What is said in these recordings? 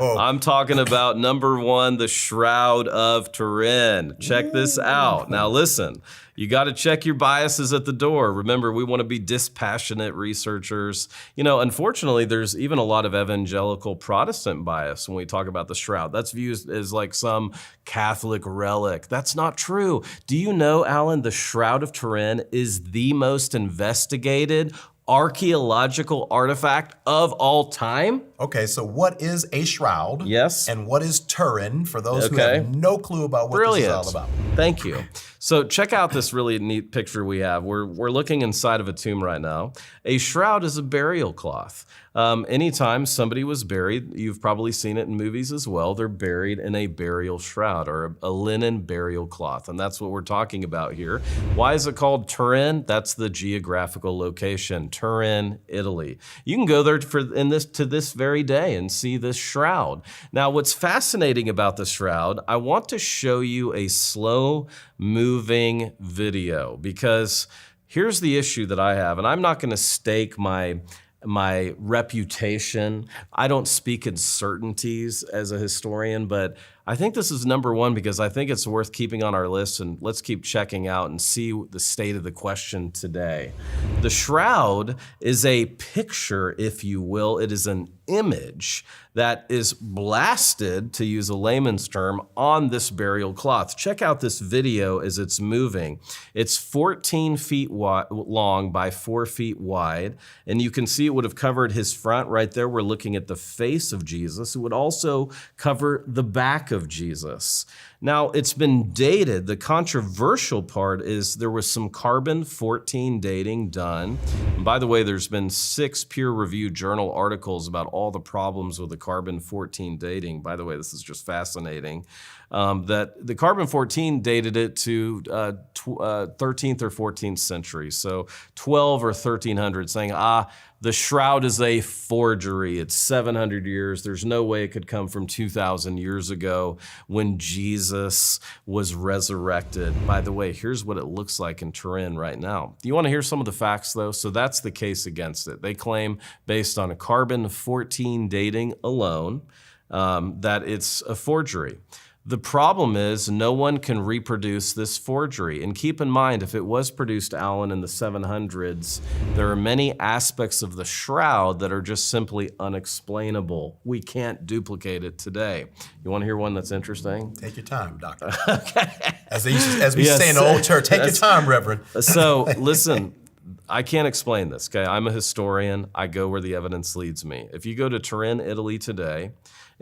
I'm talking about number one, the Shroud of Turin. Check this out. Now listen, you got to check your biases at the door. Remember, we want to be dispassionate researchers. You know, unfortunately, there's even a lot of evangelical Protestant bias when we talk about the Shroud. That's viewed as like some Catholic relic. That's not true. Do you know, Alan, the Shroud of Turin is the most investigated archaeological artifact of all time? Okay, so what is a shroud? Yes. And what is Turin, for those who have no clue about what this is all about? Thank you. So check out this really neat picture we have. We're looking inside of a tomb right now. A shroud is a burial cloth. Anytime somebody was buried, you've probably seen it in movies as well, they're buried in a burial shroud or a linen burial cloth, and that's what we're talking about here. Why is it called Turin? That's the geographical location, Turin, Italy. You can go there to this very day and see this shroud. Now, what's fascinating about the shroud, I want to show you a slow-moving video because here's the issue that I have, and I'm not going to stake my reputation. I don't speak in certainties as a historian, but I think this is number one because I think it's worth keeping on our list, and let's keep checking out and see the state of the question today. The shroud is a picture, if you will. It is an image that is blasted, to use a layman's term, on this burial cloth. Check out this video as it's moving. It's 14 feet long by 4 feet wide, and you can see it would have covered his front right there. We're looking at the face of Jesus. It would also cover the back of Jesus. Now, it's been dated. The controversial part is there was some carbon-14 dating done. And by the way, there's been 6 peer-reviewed journal articles about all the problems with the carbon-14 dating. By the way, this is just fascinating. That the carbon-14 dated it to 13th or 14th century, so 12 or 1300, saying, the shroud is a forgery. It's 700 years. There's no way it could come from 2,000 years ago when Jesus was resurrected. By the way, here's what it looks like in Turin right now. Do you want to hear some of the facts, though? So that's the case against it. They claim, based on a carbon-14 dating alone, that it's a forgery. The problem is no one can reproduce this forgery. And keep in mind, if it was produced, Alan, in the 700s, there are many aspects of the shroud that are just simply unexplainable. We can't duplicate it today. You want to hear one that's interesting? Take your time, Doctor. Okay. As we say in the old church, take your time, Reverend. So listen, I can't explain this, okay? I'm a historian. I go where the evidence leads me. If you go to Turin, Italy today,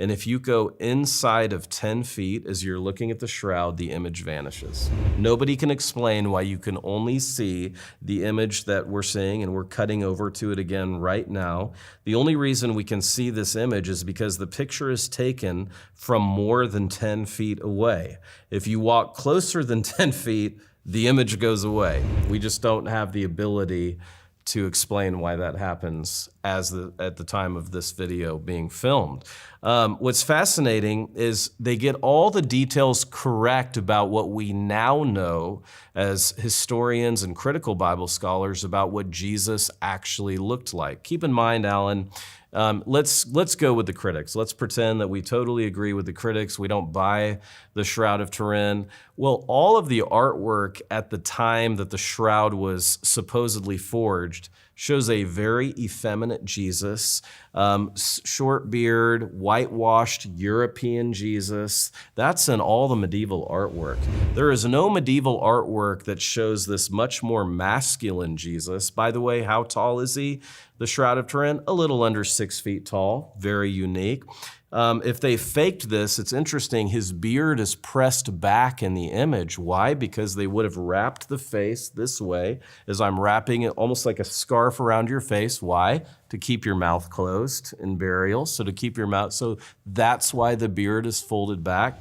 and if you go inside of 10 feet as you're looking at the shroud, the image vanishes. Nobody can explain why you can only see the image that we're seeing, and we're cutting over to it again right now. The only reason we can see this image is because the picture is taken from more than 10 feet away. If you walk closer than 10 feet, the image goes away. We just don't have the ability to explain why that happens at the time of this video being filmed. What's fascinating is they get all the details correct about what we now know as historians and critical Bible scholars about what Jesus actually looked like. Keep in mind, Alan, let's go with the critics. Let's pretend that we totally agree with the critics. We don't buy the Shroud of Turin. Well, all of the artwork at the time that the shroud was supposedly forged shows a very effeminate Jesus, short beard, whitewashed European Jesus. That's in all the medieval artwork. There is no medieval artwork that shows this much more masculine Jesus. By the way, how tall is he? The Shroud of Turin, a little under 6 feet tall, very unique. If they faked this, it's interesting, his beard is pressed back in the image. Why? Because they would have wrapped the face this way, as I'm wrapping it almost like a scarf around your face. Why? To keep your mouth closed in burial, so to keep your mouth, so that's why the beard is folded back.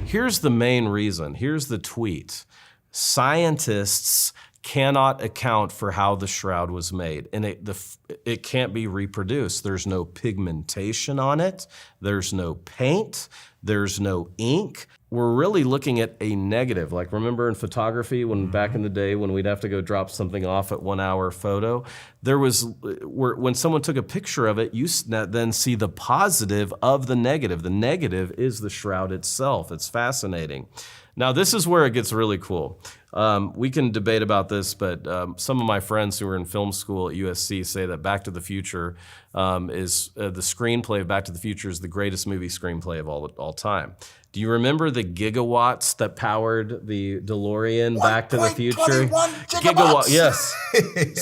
Here's the main reason, here's the tweet. Scientists cannot account for how the shroud was made, and it can't be reproduced. There's no pigmentation on it. there's no paint, there's no ink. We're really looking at a negative. Like, remember in photography when back in the day when we'd have to go drop something off at 1 hour photo, when someone took a picture of it, you then see the positive of the negative. The negative is the shroud itself. It's fascinating. Now, this is where it gets really cool. We can debate about this, but some of my friends who were in film school at USC say that Back to the Future is the screenplay of Back to the Future is the greatest movie screenplay of all time. Do you remember the gigawatts that powered the DeLorean Back to the Future? Gigawatts. Yes.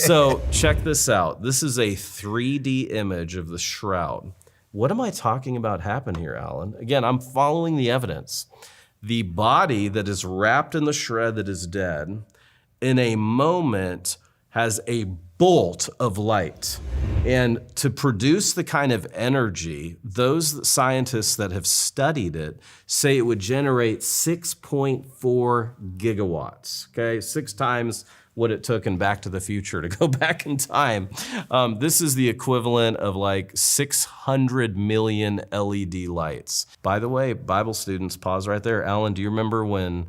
So check this out. This is a 3D image of the shroud. What am I talking about happened here, Alan? Again, I'm following the evidence. The body that is wrapped in the shred that is dead, in a moment, has a bolt of light. And to produce the kind of energy, those scientists that have studied it say it would generate 6.4 gigawatts, okay? 6 times what it took in Back to the Future to go back in time. This is the equivalent of like 600 million LED lights. By the way, Bible students, pause right there. Alan, do you remember when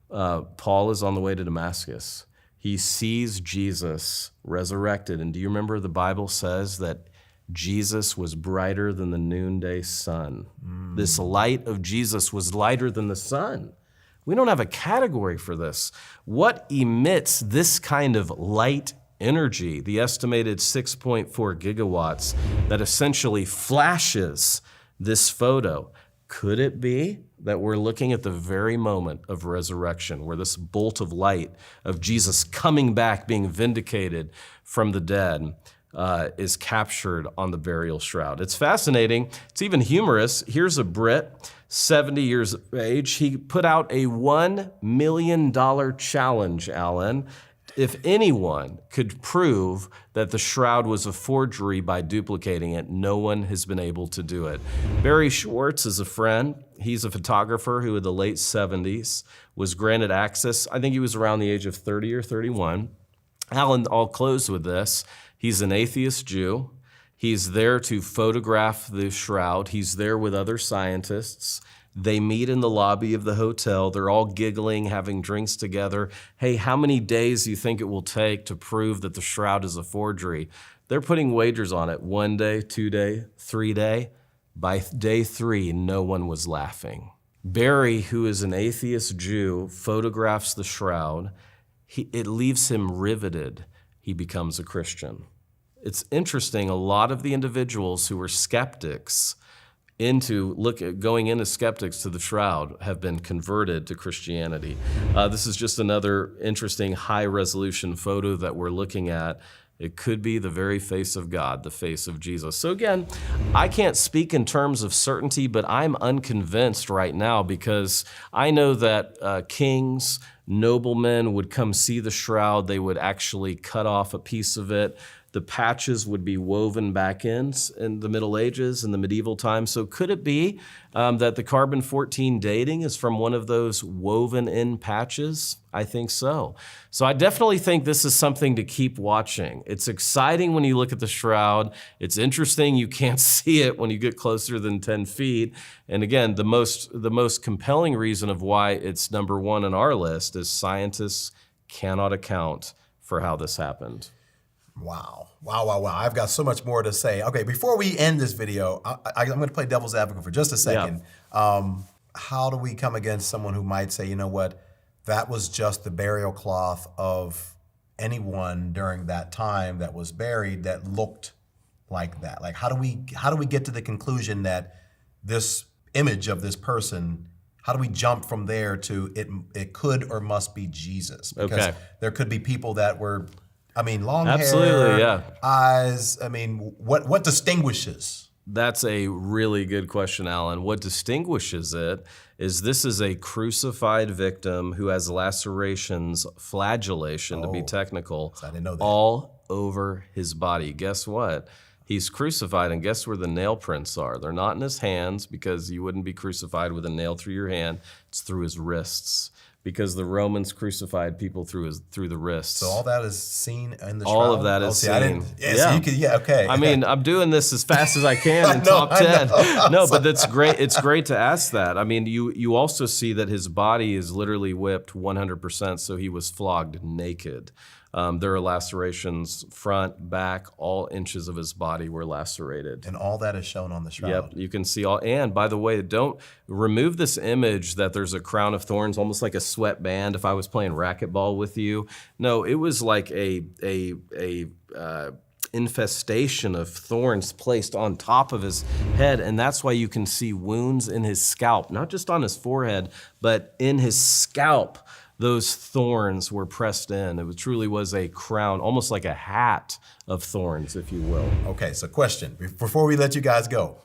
Paul is on the way to Damascus? He sees Jesus resurrected, and do you remember the Bible says that Jesus was brighter than the noonday sun? This light of Jesus was lighter than the sun. We don't have a category for this. What emits this kind of light energy, the estimated 6.4 gigawatts that essentially flashes this photo? Could it be that we're looking at the very moment of resurrection where this bolt of light of Jesus coming back, being vindicated from the dead, is captured on the burial shroud? It's fascinating. It's even humorous. Here's a Brit, 70 years of age. He put out a $1 million challenge, Alan. If anyone could prove that the shroud was a forgery by duplicating it, no one has been able to do it. Barry Schwartz is a friend. He's a photographer who in the late 70s was granted access. I think he was around the age of 30 or 31. Alan, I'll close with this. He's an atheist Jew. He's there to photograph the shroud. He's there with other scientists. They meet in the lobby of the hotel. They're all giggling, having drinks together. Hey, how many days do you think it will take to prove that the shroud is a forgery? They're putting wagers on it. 1 day, 2 day, 3 day. By day 3, no one was laughing. Barry, who is an atheist Jew, photographs the shroud. It leaves him riveted. He becomes a Christian. It's interesting, a lot of the individuals who were skeptics going into skeptics to the shroud have been converted to Christianity. This is just another interesting high-resolution photo that we're looking at. It could be the very face of God, the face of Jesus. So again, I can't speak in terms of certainty, but I'm unconvinced right now because I know that kings, noblemen would come see the shroud. They would actually cut off a piece of it. The patches would be woven back in the Middle Ages and the medieval times. So could it be that the carbon-14 dating is from one of those woven-in patches? I think so. So I definitely think this is something to keep watching. It's exciting when you look at the shroud. It's interesting you can't see it when you get closer than 10 feet. And again, the most compelling reason of why it's number 1 on our list is scientists cannot account for how this happened. Wow. I've got so much more to say. Okay, before we end this video, I'm going to play devil's advocate for just a second. Yeah. How do we come against someone who might say, you know what, that was just the burial cloth of anyone during that time that was buried that looked like that? Like, how do we get to the conclusion that this image of this person, how do we jump from there to it could or must be Jesus? Because there could be people that were, long hair, eyes. What distinguishes? That's a really good question, Alan. What distinguishes it is this is a crucified victim who has lacerations, flagellation to be technical, I didn't know that. All over his body. Guess what? He's crucified, and guess where the nail prints are? They're not in his hands because you wouldn't be crucified with a nail through your hand. It's through his wrists, because the Romans crucified people through the wrists. So all that is seen in the shroud? All of that is seen. So you could, okay. I mean, I'm doing this as fast as I can in top 10. No, but that's great. It's great to ask that. I mean, you also see that his body is literally whipped 100%, so he was flogged naked. There are lacerations front, back, all inches of his body were lacerated. And all that is shown on the shroud. Yep, you can see all. And by the way, don't remove this image that there's a crown of thorns, almost like a sweatband. If I was playing racquetball with you, no, it was like a infestation of thorns placed on top of his head, and that's why you can see wounds in his scalp, not just on his forehead, but in his scalp. Those thorns were pressed in. It truly was a crown, almost like a hat of thorns, if you will. Okay, so question, before we let you guys go.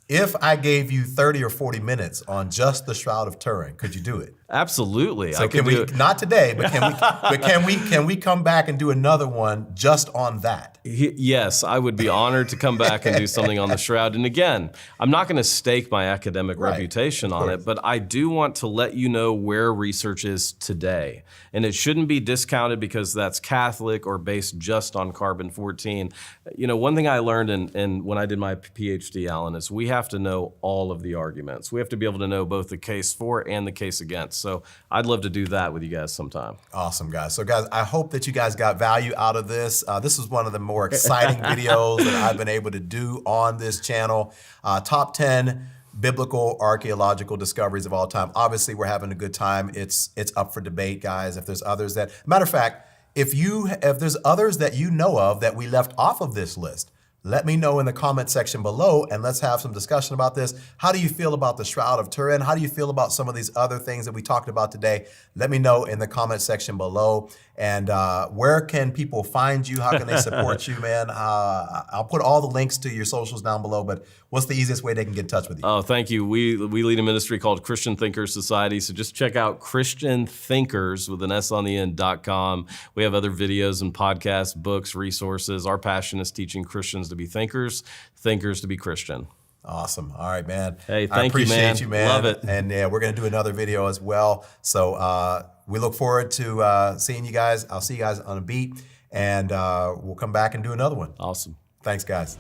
If I gave you 30 or 40 minutes on just the Shroud of Turin, could you do it? Absolutely. So can we, not today, but can we come back and do another one just on that? Yes, I would be honored to come back and do something on the Shroud. And again, I'm not going to stake my academic reputation on it, but I do want to let you know where research is today. And it shouldn't be discounted because that's Catholic or based just on carbon-14. You know, one thing I learned in when I did my PhD, Allen, is we have to know all of the arguments. We have to be able to know both the case for and the case against. So I'd love to do that with you guys sometime. Awesome, guys. So guys, I hope that you guys got value out of this. This was one of the more exciting videos that I've been able to do on this channel. Top 10 biblical archaeological discoveries of all time. Obviously, we're having a good time. It's up for debate, guys. If there's others that, matter of fact, if there's others that you know of that we left off of this list, let me know in the comment section below and let's have some discussion about this. How do you feel about the Shroud of Turin? How do you feel about some of these other things that we talked about today? Let me know in the comment section below. And where can people find you? How can they support you, man? I'll put all the links to your socials down below, but what's the easiest way they can get in touch with you? Oh, thank you. We lead a ministry called Christian Thinkers Society, so just check out ChristianThinkers with an S on the end.com. We have other videos and podcasts, books, resources. Our passion is teaching Christians to be thinkers, thinkers to be Christian. Awesome. All right, man. Hey, thank you, man. I appreciate you, man. Love it. And yeah, we're going to do another video as well. So we look forward to seeing you guys. I'll see you guys on a beat, and we'll come back and do another one. Awesome. Thanks, guys.